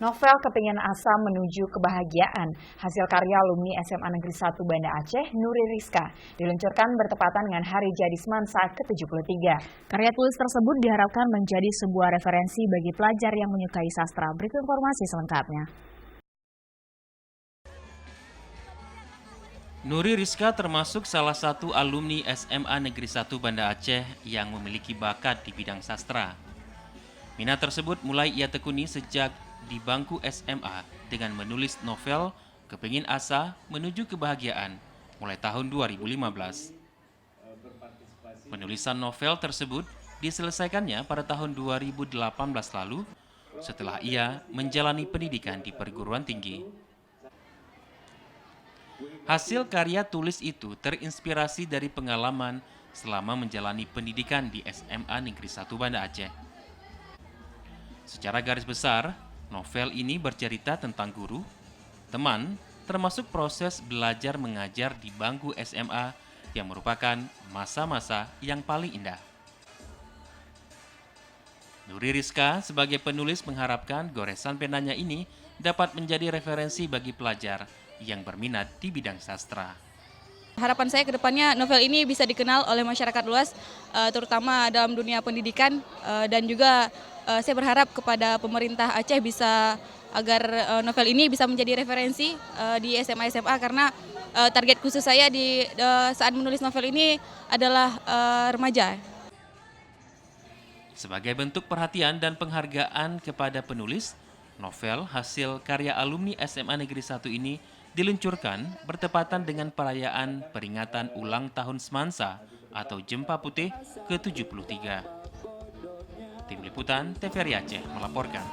Novel Kepingin Asa Menuju Kebahagiaan, hasil karya alumni SMA Negeri 1 Banda Aceh, Nuri Rizka, diluncurkan bertepatan dengan Hari Jadi Semansa ke-73. Karya tulis tersebut diharapkan menjadi sebuah referensi bagi pelajar yang menyukai sastra. Berikut informasi selengkapnya. Nuri Rizka termasuk salah satu alumni SMA Negeri 1 Banda Aceh yang memiliki bakat di bidang sastra. Minat tersebut mulai ia tekuni sejak di bangku SMA dengan menulis novel Kepingin Asa Menuju Kebahagiaan mulai tahun 2015. Penulisan novel tersebut diselesaikannya pada tahun 2018 lalu setelah ia menjalani pendidikan di perguruan tinggi. Hasil karya tulis itu terinspirasi dari pengalaman selama menjalani pendidikan di SMA Negeri 1 Banda Aceh. Secara garis besar, novel ini bercerita tentang guru, teman, termasuk proses belajar mengajar di bangku SMA yang merupakan masa-masa yang paling indah. Nuri Rizka sebagai penulis mengharapkan goresan penanya ini dapat menjadi referensi bagi pelajar yang berminat di bidang sastra. Harapan saya ke depannya novel ini bisa dikenal oleh masyarakat luas, terutama dalam dunia pendidikan, dan juga saya berharap kepada pemerintah Aceh bisa agar novel ini bisa menjadi referensi di SMA-SMA karena target khusus saya di saat menulis novel ini adalah remaja. Sebagai bentuk perhatian dan penghargaan kepada penulis, novel hasil karya alumni SMA Negeri 1 ini diluncurkan bertepatan dengan perayaan peringatan ulang tahun Semansa atau Jempa Putih ke-73. Tim Liputan TVRI Aceh melaporkan.